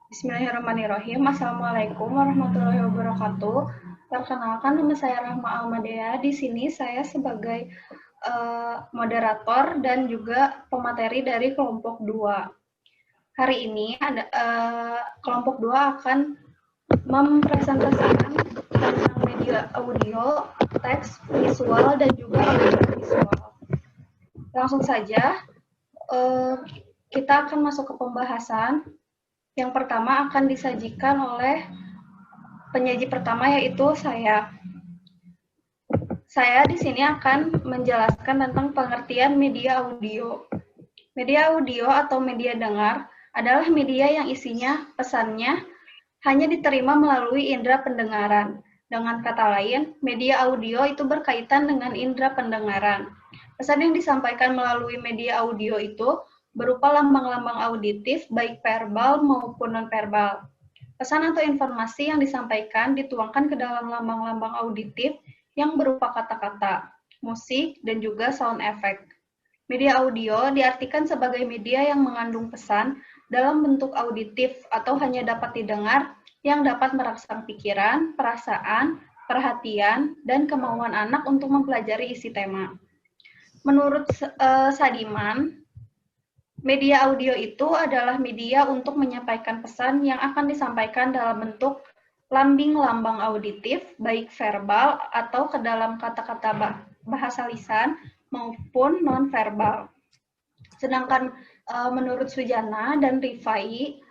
Bismillahirrahmanirrahim. Assalamualaikum warahmatullahi wabarakatuh. Perkenalkan, nama saya Rahma Almadea. Di sini saya sebagai moderator dan juga pemateri dari kelompok 2. Hari ini kelompok 2 akan mempresentasikan tentang media audio, teks, visual, dan juga audiovisual. Langsung saja, kita akan masuk ke pembahasan. Yang pertama akan disajikan oleh penyaji pertama, yaitu saya. Saya di sini akan menjelaskan tentang pengertian media audio. Media audio atau media dengar adalah media yang isinya pesannya hanya diterima melalui indera pendengaran. Dengan kata lain, media audio itu berkaitan dengan indera pendengaran. Pesan yang disampaikan melalui media audio itu berupa lambang-lambang auditif, baik verbal maupun non-verbal. Pesan atau informasi yang disampaikan dituangkan ke dalam lambang-lambang auditif yang berupa kata-kata, musik, dan juga sound effect. Media audio diartikan sebagai media yang mengandung pesan dalam bentuk auditif atau hanya dapat didengar yang dapat merangsang pikiran, perasaan, perhatian, dan kemauan anak untuk mempelajari isi tema. Menurut Sadiman, media audio itu adalah media untuk menyampaikan pesan yang akan disampaikan dalam bentuk lambing-lambang auditif, baik verbal atau ke dalam kata-kata bahasa lisan maupun non-verbal. Sedangkan menurut Sujana dan Rifai,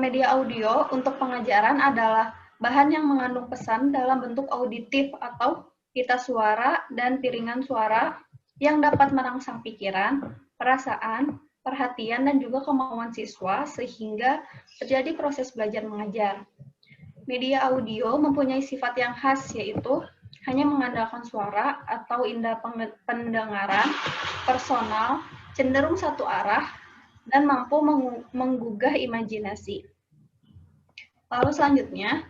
media audio untuk pengajaran adalah bahan yang mengandung pesan dalam bentuk auditif atau pita suara dan piringan suara yang dapat merangsang pikiran, perasaan, perhatian, dan juga kemauan siswa sehingga terjadi proses belajar mengajar. Media audio mempunyai sifat yang khas, yaitu hanya mengandalkan suara atau indera pendengaran, personal, cenderung satu arah, dan mampu menggugah imajinasi. Lalu selanjutnya,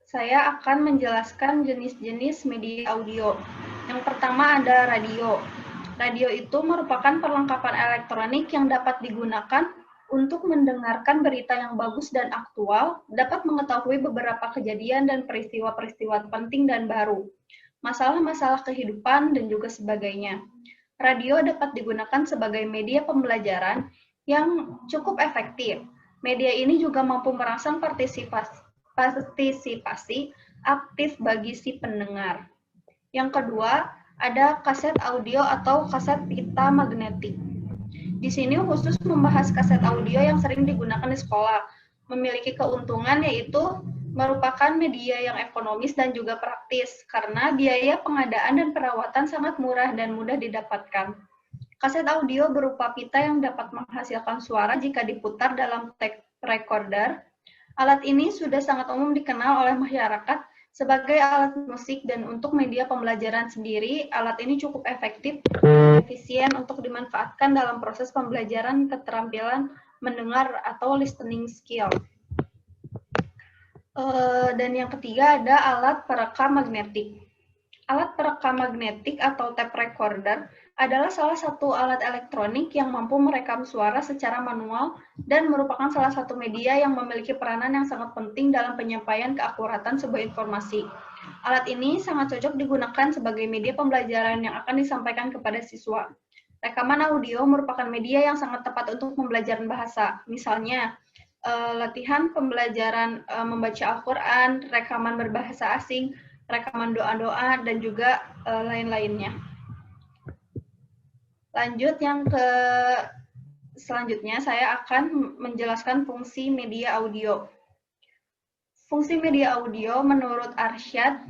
saya akan menjelaskan jenis-jenis media audio. Yang pertama ada radio. Radio itu merupakan perlengkapan elektronik yang dapat digunakan untuk mendengarkan berita yang bagus dan aktual, dapat mengetahui beberapa kejadian dan peristiwa-peristiwa penting dan baru, masalah-masalah kehidupan, dan juga sebagainya. Radio dapat digunakan sebagai media pembelajaran yang cukup efektif. Media ini juga mampu merangsang partisipasi aktif bagi si pendengar. Yang kedua, ada kaset audio atau kaset pita magnetik. Di sini khusus membahas kaset audio yang sering digunakan di sekolah. Memiliki keuntungan yaitu merupakan media yang ekonomis dan juga praktis karena biaya pengadaan dan perawatan sangat murah dan mudah didapatkan. Kaset audio berupa pita yang dapat menghasilkan suara jika diputar dalam tape recorder. Alat ini sudah sangat umum dikenal oleh masyarakat sebagai alat musik, dan untuk media pembelajaran sendiri, alat ini cukup efektif dan efisien untuk dimanfaatkan dalam proses pembelajaran keterampilan mendengar atau listening skill. Dan yang ketiga ada alat perekam magnetik. Alat perekam magnetik atau tape recorder adalah salah satu alat elektronik yang mampu merekam suara secara manual dan merupakan salah satu media yang memiliki peranan yang sangat penting dalam penyampaian keakuratan sebuah informasi. Alat ini sangat cocok digunakan sebagai media pembelajaran yang akan disampaikan kepada siswa. Rekaman audio merupakan media yang sangat tepat untuk pembelajaran bahasa. Misalnya, latihan pembelajaran membaca Al-Quran, rekaman berbahasa asing, rekaman doa-doa, dan juga lain-lainnya. Selanjutnya saya akan menjelaskan fungsi media audio. Fungsi media audio menurut Arsyad,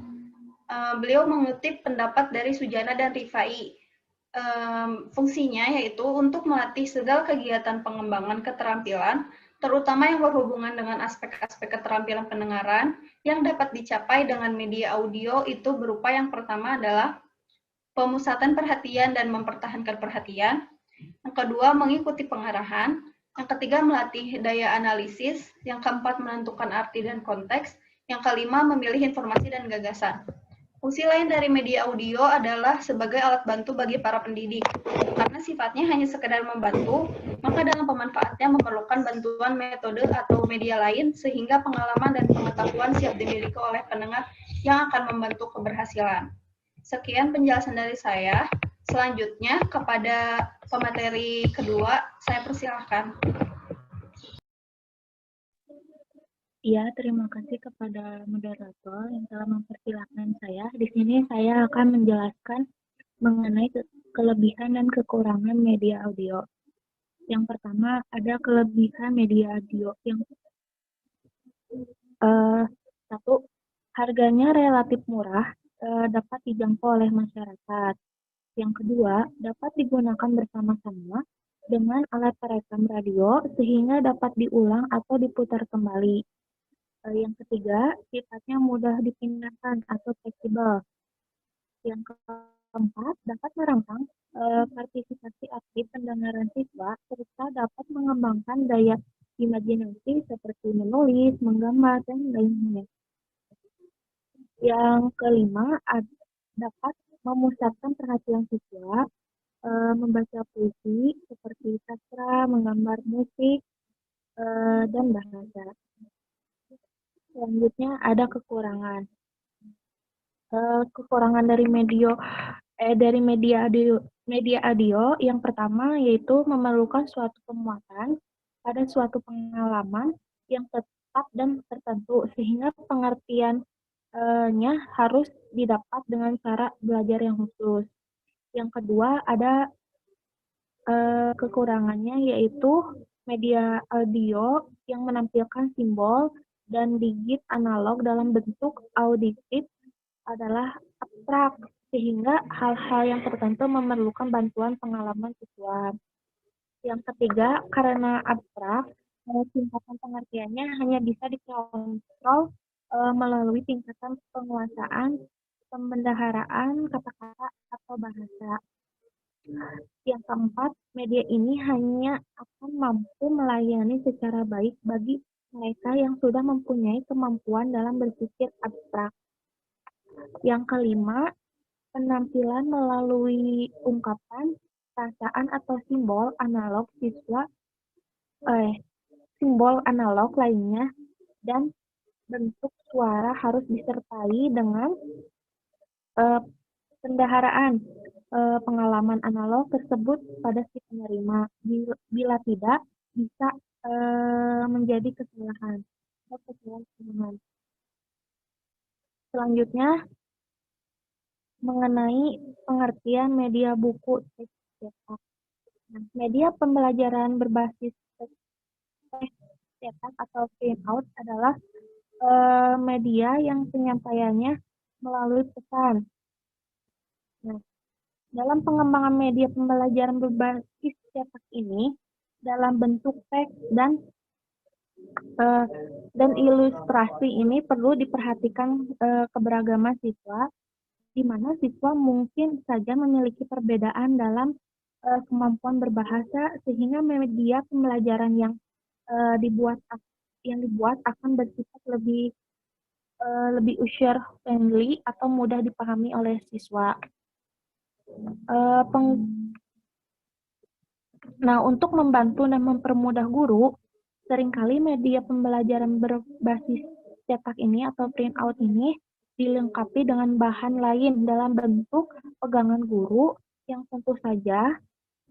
beliau mengutip pendapat dari Sujana dan Rifai. Fungsinya yaitu untuk melatih segala kegiatan pengembangan keterampilan, terutama yang berhubungan dengan aspek-aspek keterampilan pendengaran yang dapat dicapai dengan media audio itu berupa yang pertama adalah pemusatan perhatian dan mempertahankan perhatian. Yang kedua, mengikuti pengarahan. Yang ketiga, melatih daya analisis. Yang keempat, menentukan arti dan konteks. Yang kelima, memilih informasi dan gagasan. Fungsi lain dari media audio adalah sebagai alat bantu bagi para pendidik. Karena sifatnya hanya sekedar membantu, maka dalam pemanfaatnya memerlukan bantuan metode atau media lain sehingga pengalaman dan pengetahuan siap dimiliki oleh pendengar yang akan membantu keberhasilan. Sekian penjelasan dari saya. Selanjutnya kepada pemateri kedua, saya persilahkan. Ya, terima kasih kepada moderator yang telah mempersilahkan saya. Di sini saya akan menjelaskan mengenai kelebihan dan kekurangan media audio. Yang pertama, ada kelebihan media audio. Yang satu, harganya relatif murah, dapat dijangkau oleh masyarakat. Yang kedua, dapat digunakan bersama-sama dengan alat perekam radio sehingga dapat diulang atau diputar kembali. Yang ketiga, sifatnya mudah dipindahkan atau fleksibel. Yang keempat, dapat merangsang partisipasi aktif pendengaran siswa serta dapat mengembangkan daya imajinasi seperti menulis, menggambar, dan lainnya. Yang kelima, dapat memusatkan perhatian siswa, membaca puisi seperti sastra, menggambar musik, dan bahasa. Selanjutnya ada kekurangan. Kekurangan dari media audio yang pertama yaitu memerlukan suatu pemuatan pada suatu pengalaman yang tetap dan tertentu sehingga pengertiannya harus didapat dengan cara belajar yang khusus. Yang kedua ada kekurangannya yaitu media audio yang menampilkan simbol dan digit analog dalam bentuk auditif adalah abstrak, sehingga hal-hal yang tertentu memerlukan bantuan pengalaman siswa. Yang ketiga, karena abstrak, tingkatan pengertiannya hanya bisa dikontrol melalui tingkatan penguasaan, pembendaharaan kata-kata atau bahasa. Yang keempat, media ini hanya akan mampu melayani secara baik bagi mereka yang sudah mempunyai kemampuan dalam berpikir abstrak. Yang kelima, penampilan melalui ungkapan, perasaan atau simbol analog simbol analog lainnya dan bentuk suara harus disertai dengan pendaharaan pengalaman analog tersebut pada si penerima. Bila tidak, bisa menjadi kesalahan atau kesalahan. Selanjutnya, mengenai pengertian media buku teks cetak. Nah, media pembelajaran berbasis teks cetak atau print out adalah media yang penyampaiannya melalui pesan. Nah, dalam pengembangan media pembelajaran berbasis cetak ini, dalam bentuk teks dan ilustrasi ini perlu diperhatikan keberagaman siswa, di mana siswa mungkin saja memiliki perbedaan dalam kemampuan berbahasa sehingga media pembelajaran yang dibuat akan bersifat lebih user friendly atau mudah dipahami oleh siswa. Nah, untuk membantu dan mempermudah guru, seringkali media pembelajaran berbasis cetak ini atau print out ini dilengkapi dengan bahan lain dalam bentuk pegangan guru yang tentu saja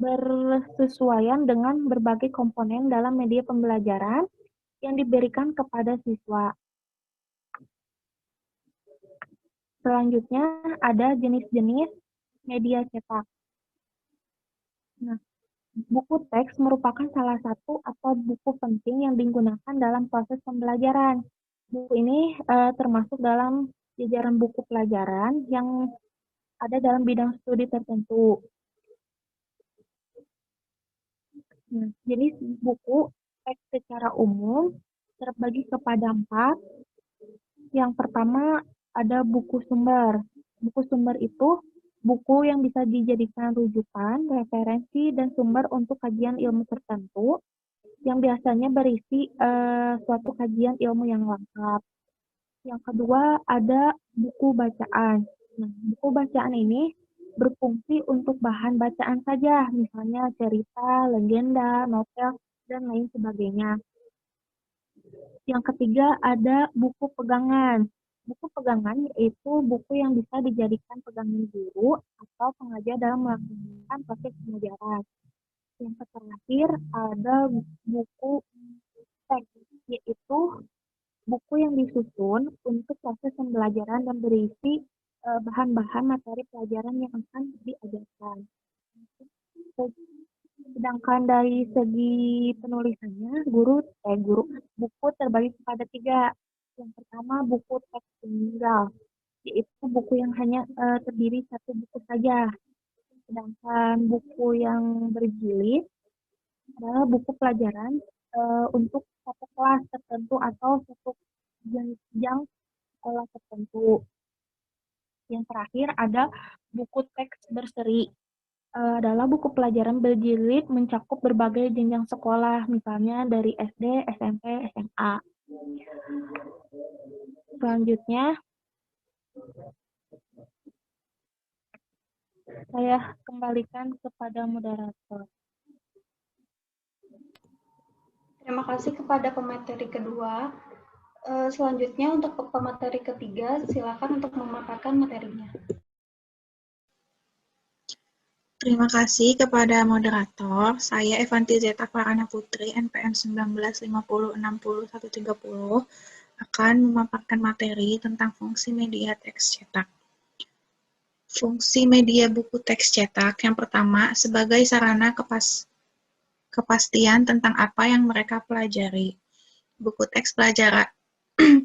bersesuaian dengan berbagai komponen dalam media pembelajaran yang diberikan kepada siswa. Selanjutnya ada jenis-jenis media cetak. Nah, buku teks merupakan salah satu atau buku penting yang digunakan dalam proses pembelajaran. Buku ini termasuk dalam jajaran buku pelajaran yang ada dalam bidang studi tertentu. Nah, jenis buku teks secara umum terbagi kepada 4. Yang pertama ada buku sumber. Buku sumber itu buku yang bisa dijadikan rujukan, referensi, dan sumber untuk kajian ilmu tertentu yang biasanya berisi suatu kajian ilmu yang lengkap. Yang kedua ada buku bacaan. Nah, buku bacaan ini berfungsi untuk bahan bacaan saja, misalnya cerita, legenda, novel, dan lain sebagainya. Yang ketiga ada buku pegangan. Buku pegangan yaitu buku yang bisa dijadikan pegangan guru atau pengajar dalam melaksanakan proses pembelajaran. Yang terakhir ada buku teks, yaitu buku yang disusun untuk proses pembelajaran dan berisi bahan-bahan materi pelajaran yang akan diajarkan. Sedangkan dari segi penulisannya, buku terbagi kepada tiga. Yang pertama buku teks tunggal, yaitu buku yang hanya terdiri satu buku saja. Sedangkan buku yang berjilid adalah buku pelajaran untuk satu kelas tertentu atau satu jenjang sekolah tertentu. Yang terakhir ada buku teks berseri, adalah buku pelajaran berjilid mencakup berbagai jenjang sekolah, misalnya dari SD, SMP, SMA. Selanjutnya, saya kembalikan kepada moderator. Terima kasih kepada pemateri kedua. Selanjutnya untuk pemateri ketiga, silakan untuk memaparkan materinya. Terima kasih kepada moderator. Saya Evanti Zeta Farana Putri, NPM 1950606130, akan memaparkan materi tentang fungsi media teks cetak. Fungsi media buku teks cetak yang pertama sebagai sarana kepastian tentang apa yang mereka pelajari. Buku teks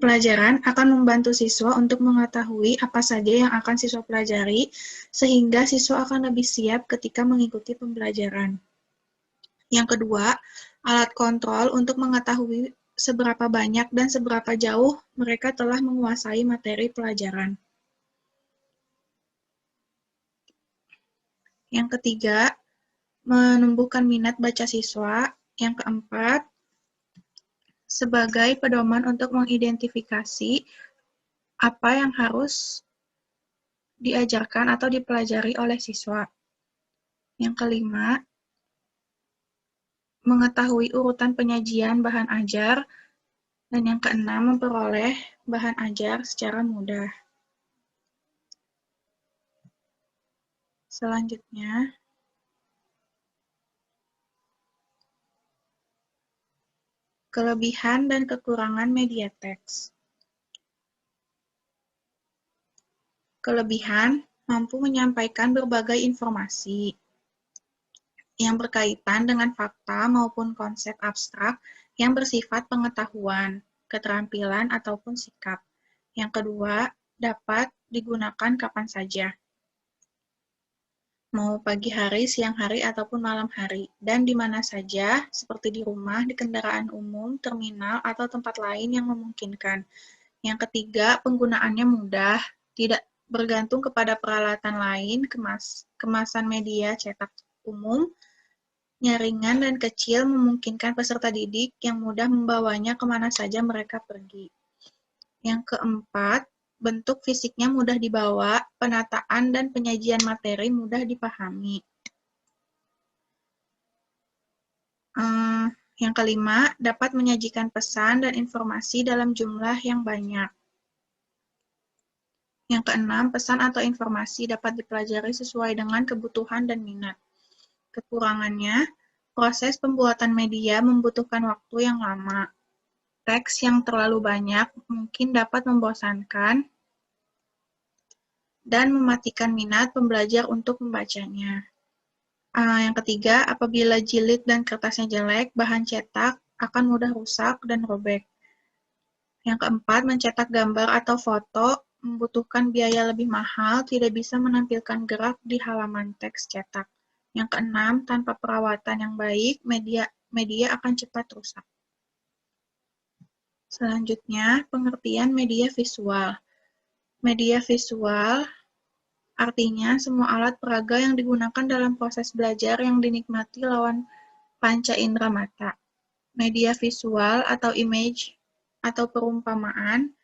pelajaran akan membantu siswa untuk mengetahui apa saja yang akan siswa pelajari, sehingga siswa akan lebih siap ketika mengikuti pembelajaran. Yang kedua, alat kontrol untuk mengetahui seberapa banyak dan seberapa jauh mereka telah menguasai materi pelajaran. Yang ketiga, menumbuhkan minat baca siswa. Yang keempat, sebagai pedoman untuk mengidentifikasi apa yang harus diajarkan atau dipelajari oleh siswa. Yang kelima, mengetahui urutan penyajian bahan ajar. Dan yang keenam, memperoleh bahan ajar secara mudah. Selanjutnya, kelebihan dan kekurangan media teks. Kelebihan, mampu menyampaikan berbagai informasi yang berkaitan dengan fakta maupun konsep abstrak yang bersifat pengetahuan, keterampilan, ataupun sikap. Yang kedua, dapat digunakan kapan saja, mau pagi hari, siang hari, ataupun malam hari, dan di mana saja, seperti di rumah, di kendaraan umum, terminal, atau tempat lain yang memungkinkan. Yang ketiga, penggunaannya mudah, tidak bergantung kepada peralatan lain, kemasan media cetak umum, ringan dan kecil, memungkinkan peserta didik yang mudah membawanya kemana saja mereka pergi. Yang keempat, bentuk fisiknya mudah dibawa, penataan dan penyajian materi mudah dipahami. Yang kelima, dapat menyajikan pesan dan informasi dalam jumlah yang banyak. Yang keenam, pesan atau informasi dapat dipelajari sesuai dengan kebutuhan dan minat. Kekurangannya, proses pembuatan media membutuhkan waktu yang lama. Teks yang terlalu banyak mungkin dapat membosankan dan mematikan minat pembelajar untuk membacanya. Yang ketiga, apabila jilid dan kertasnya jelek, bahan cetak akan mudah rusak dan robek. Yang keempat, mencetak gambar atau foto membutuhkan biaya lebih mahal, tidak bisa menampilkan gerak di halaman teks cetak. Yang keenam, tanpa perawatan yang baik, media akan cepat rusak. Selanjutnya, pengertian media visual. Media visual artinya semua alat peraga yang digunakan dalam proses belajar yang dinikmati lawan panca indera mata. Media visual atau image atau perumpamaan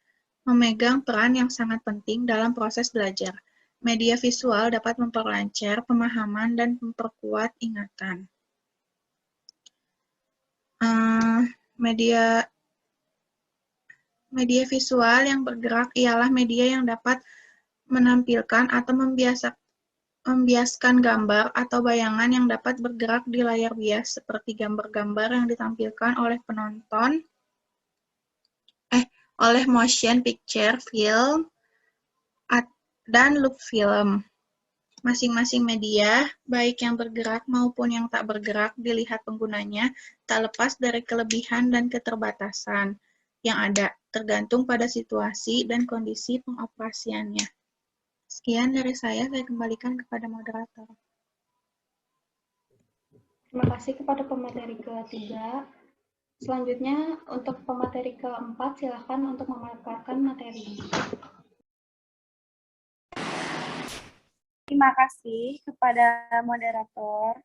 memegang peran yang sangat penting dalam proses belajar. Media visual dapat memperlancar pemahaman dan memperkuat ingatan. Media visual yang bergerak ialah media yang dapat menampilkan atau membiaskan gambar atau bayangan yang dapat bergerak di layar bias, seperti gambar-gambar yang ditampilkan oleh penonton, oleh motion picture film, dan loop film. Masing-masing media, baik yang bergerak maupun yang tak bergerak, dilihat penggunanya tak lepas dari kelebihan dan keterbatasan yang ada, tergantung pada situasi dan kondisi pengoperasiannya. Sekian dari saya kembalikan kepada moderator. Terima kasih kepada pemateri ketiga. Selanjutnya, untuk pemateri keempat, silakan untuk memaparkan materi. Terima kasih kepada moderator.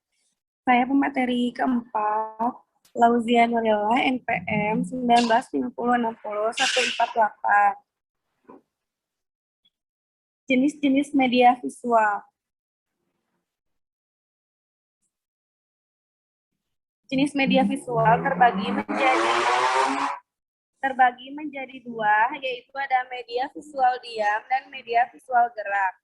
Saya pemateri keempat, Lauzia Nurilla, NPM 195060-148. Jenis-jenis media visual. Jenis media visual terbagi menjadi dua, yaitu ada media visual diam dan media visual gerak.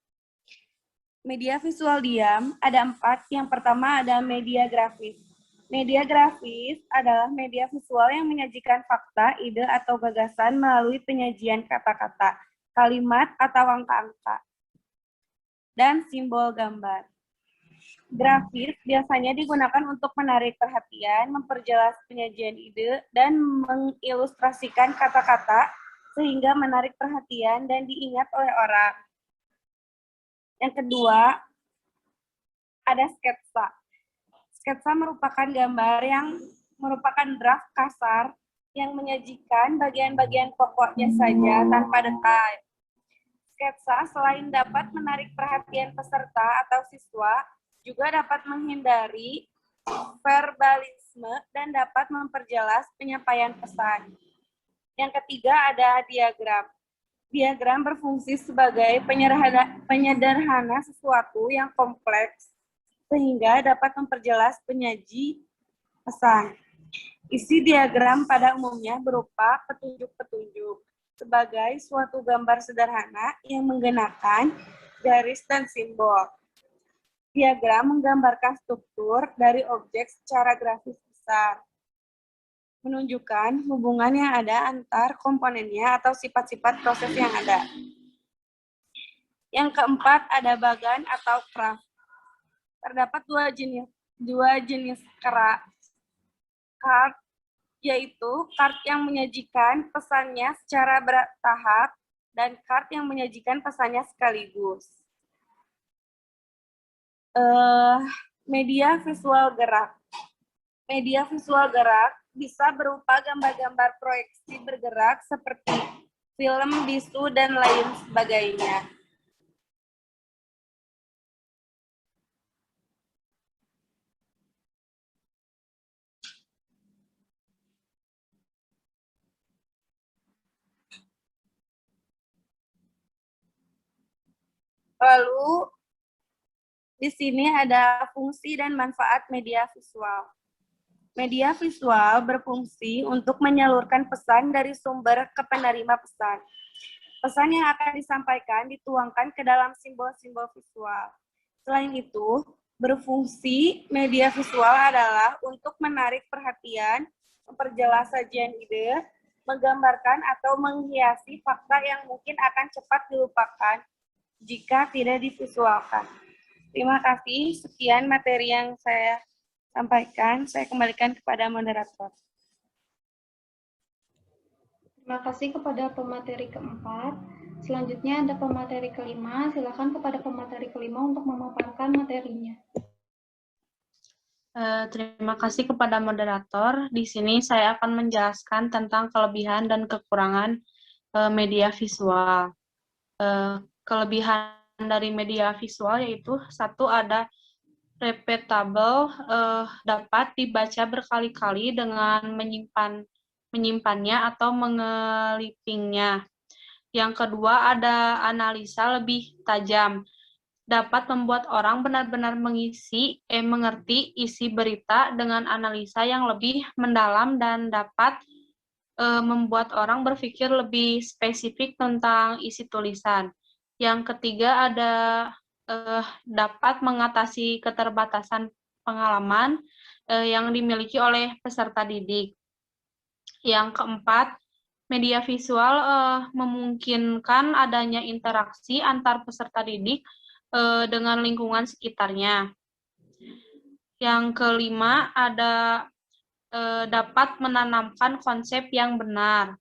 Media visual diam ada 4. Yang pertama ada media grafis. Media grafis adalah media visual yang menyajikan fakta, ide, atau gagasan melalui penyajian kata-kata, kalimat, atau angka-angka, dan simbol gambar. Grafis biasanya digunakan untuk menarik perhatian, memperjelas penyajian ide, dan mengilustrasikan kata-kata sehingga menarik perhatian dan diingat oleh orang. Yang kedua, ada sketsa. Sketsa merupakan gambar yang merupakan draft kasar yang menyajikan bagian-bagian pokoknya saja tanpa detail. Sketsa selain dapat menarik perhatian peserta atau siswa, juga dapat menghindari verbalisme dan dapat memperjelas penyampaian pesan. Yang ketiga ada diagram. Diagram berfungsi sebagai penyederhana sesuatu yang kompleks sehingga dapat memperjelas penyaji pesan. Isi diagram pada umumnya berupa petunjuk-petunjuk sebagai suatu gambar sederhana yang menggunakan garis dan simbol. Diagram menggambarkan struktur dari objek secara grafis besar, menunjukkan hubungan yang ada antar komponennya atau sifat-sifat proses yang ada. Yang keempat ada bagan atau craft. Terdapat dua jenis card, yaitu card yang menyajikan pesannya secara bertahap dan card yang menyajikan pesannya sekaligus. Media visual gerak. Media visual gerak bisa berupa gambar-gambar proyeksi bergerak seperti film, bisu, dan lain sebagainya. Lalu, di sini ada fungsi dan manfaat media visual. Media visual berfungsi untuk menyalurkan pesan dari sumber ke penerima pesan. Pesan yang akan disampaikan dituangkan ke dalam simbol-simbol visual. Selain itu, berfungsi media visual adalah untuk menarik perhatian, memperjelas sajian ide, menggambarkan atau menghiasi fakta yang mungkin akan cepat dilupakan jika tidak divisualkan. Terima kasih. Sekian materi yang saya sampaikan. Saya kembalikan kepada moderator. Terima kasih kepada pemateri keempat. Selanjutnya ada pemateri kelima. Silakan kepada pemateri kelima untuk memaparkan materinya. Terima kasih kepada moderator. Di sini saya akan menjelaskan tentang kelebihan dan kekurangan media visual. Kelebihan dari media visual yaitu satu ada repeatable, dapat dibaca berkali-kali dengan menyimpannya atau mengelipingnya. Yang kedua ada analisa lebih tajam, dapat membuat orang benar-benar mengerti isi berita dengan analisa yang lebih mendalam dan dapat membuat orang berpikir lebih spesifik tentang isi tulisan. Yang ketiga ada dapat mengatasi keterbatasan pengalaman yang dimiliki oleh peserta didik. Yang keempat, media visual memungkinkan adanya interaksi antar peserta didik dengan lingkungan sekitarnya. Yang kelima, ada dapat menanamkan konsep yang benar.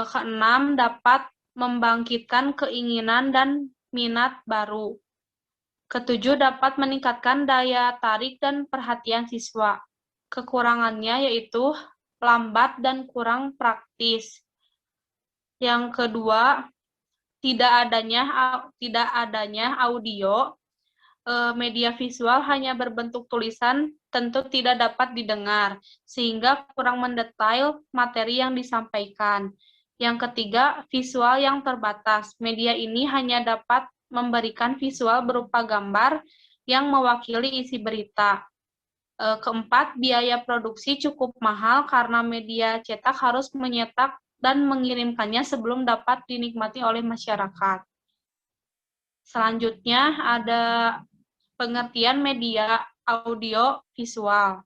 Keenam, dapat membangkitkan keinginan dan minat baru. Ketujuh, dapat meningkatkan daya tarik dan perhatian siswa. Kekurangannya yaitu lambat dan kurang praktis. Yang kedua, tidak adanya audio. Media visual hanya berbentuk tulisan tentu tidak dapat didengar, sehingga kurang mendetail materi yang disampaikan. Yang ketiga, visual yang terbatas. Media ini hanya dapat memberikan visual berupa gambar yang mewakili isi berita. Keempat, biaya produksi cukup mahal karena media cetak harus menyetak dan mengirimkannya sebelum dapat dinikmati oleh masyarakat. Selanjutnya ada pengertian media audio visual.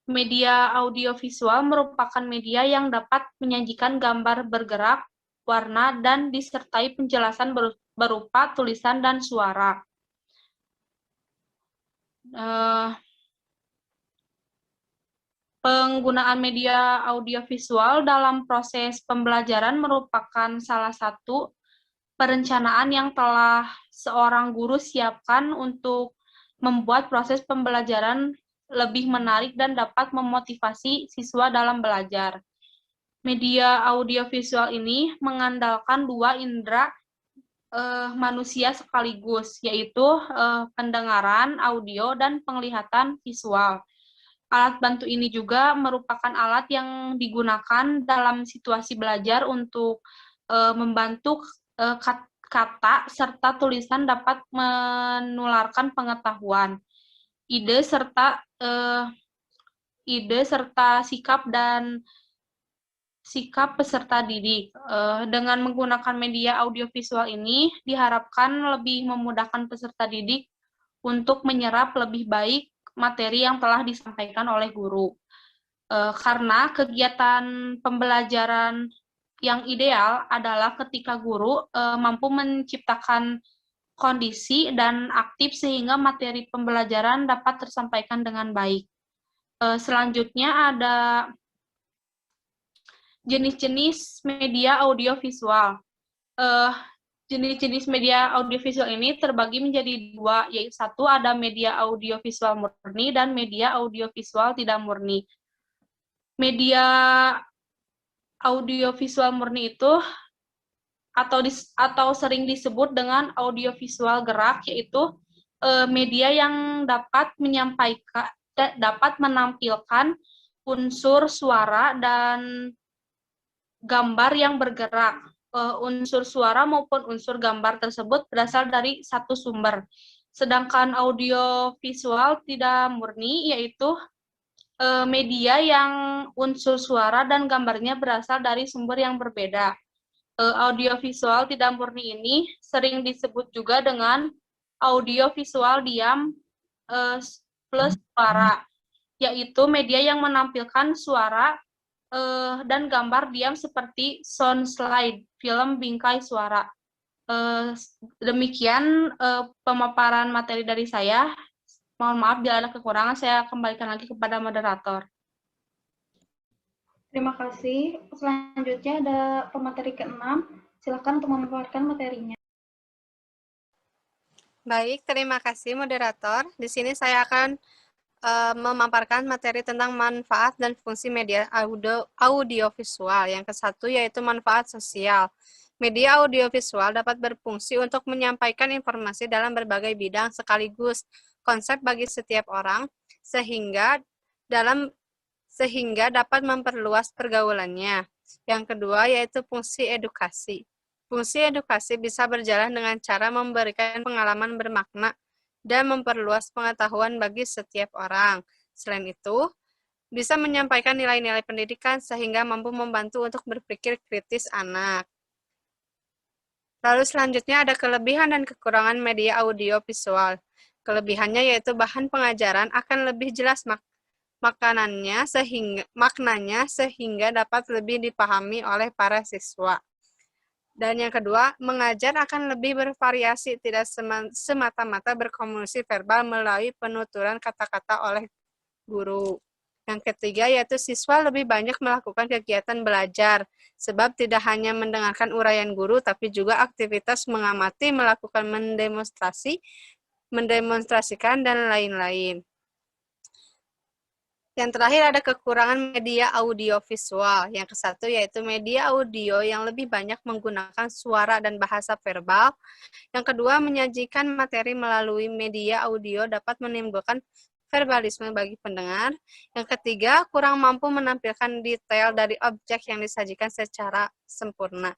Media audio visual merupakan media yang dapat menyajikan gambar bergerak, warna, dan disertai penjelasan berupa tulisan dan suara. Penggunaan media audiovisual dalam proses pembelajaran merupakan salah satu perencanaan yang telah seorang guru siapkan untuk membuat proses pembelajaran lebih menarik dan dapat memotivasi siswa dalam belajar. Media audiovisual ini mengandalkan dua indera manusia sekaligus, yaitu pendengaran audio dan penglihatan visual. Alat bantu ini juga merupakan alat yang digunakan dalam situasi belajar untuk membantu kata serta tulisan dapat menularkan pengetahuan, ide serta sikap peserta didik. Dengan menggunakan media audiovisual ini diharapkan lebih memudahkan peserta didik untuk menyerap lebih baik materi yang telah disampaikan oleh guru. Karena kegiatan pembelajaran yang ideal adalah ketika guru mampu menciptakan kondisi dan aktif sehingga materi pembelajaran dapat tersampaikan dengan baik. Selanjutnya ada jenis-jenis media audiovisual. Jenis-jenis media audiovisual ini terbagi menjadi dua, yaitu satu ada media audiovisual murni dan media audiovisual tidak murni. Media audiovisual murni itu atau sering disebut dengan audiovisual gerak, yaitu media yang dapat menampilkan unsur suara dan gambar yang bergerak. Unsur suara maupun unsur gambar tersebut berasal dari satu sumber. Sedangkan audiovisual tidak murni yaitu media yang unsur suara dan gambarnya berasal dari sumber yang berbeda. Audiovisual tidak murni ini sering disebut juga dengan audiovisual diam plus suara, yaitu media yang menampilkan suara dan gambar diam seperti sound slide, film bingkai suara. Demikian pemaparan materi dari saya. Mohon maaf bila ada kekurangan, saya kembalikan lagi kepada moderator. Terima kasih. Selanjutnya ada pemateri ke-6. Silakan untuk memaparkan materinya. Baik, terima kasih moderator. Di sini saya akan memaparkan materi tentang manfaat dan fungsi media audiovisual. Yang ke-1 yaitu manfaat sosial. Media audiovisual dapat berfungsi untuk menyampaikan informasi dalam berbagai bidang sekaligus konsep bagi setiap orang, sehingga dapat memperluas pergaulannya. Yang kedua yaitu fungsi edukasi. Fungsi edukasi bisa berjalan dengan cara memberikan pengalaman bermakna dan memperluas pengetahuan bagi setiap orang. Selain itu, bisa menyampaikan nilai-nilai pendidikan sehingga mampu membantu untuk berpikir kritis anak. Lalu selanjutnya ada kelebihan dan kekurangan media audio visual. Kelebihannya yaitu bahan pengajaran akan lebih jelas maknanya sehingga dapat lebih dipahami oleh para siswa. Dan yang kedua, mengajar akan lebih bervariasi, tidak semata-mata berkomunikasi verbal melalui penuturan kata-kata oleh guru. Yang ketiga, yaitu siswa lebih banyak melakukan kegiatan belajar, sebab tidak hanya mendengarkan uraian guru, tapi juga aktivitas mengamati, melakukan mendemonstrasikan, dan lain-lain. Yang terakhir ada kekurangan media audio visual. Yang kesatu yaitu media audio yang lebih banyak menggunakan suara dan bahasa verbal. Yang kedua, menyajikan materi melalui media audio dapat menimbulkan verbalisme bagi pendengar. Yang ketiga, kurang mampu menampilkan detail dari objek yang disajikan secara sempurna.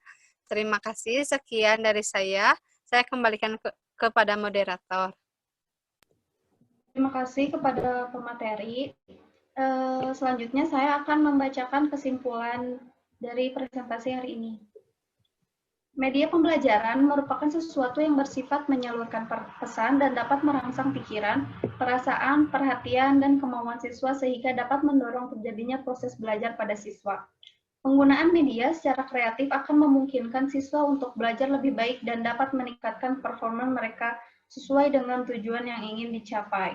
Terima kasih, sekian dari saya. Saya kembalikan kepada moderator. Terima kasih kepada pemateri. Selanjutnya saya akan membacakan kesimpulan dari presentasi hari ini. Media pembelajaran merupakan sesuatu yang bersifat menyalurkan pesan dan dapat merangsang pikiran, perasaan, perhatian, dan kemauan siswa sehingga dapat mendorong terjadinya proses belajar pada siswa. Penggunaan media secara kreatif akan memungkinkan siswa untuk belajar lebih baik dan dapat meningkatkan performa mereka sesuai dengan tujuan yang ingin dicapai.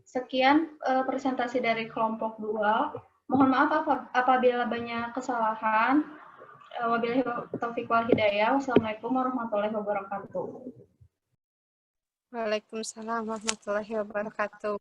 Sekian presentasi dari kelompok 2. Mohon maaf apabila banyak kesalahan. Wabillahi taufiq wal hidayah. Wassalamualaikum warahmatullahi wabarakatuh. Waalaikumsalam warahmatullahi wabarakatuh.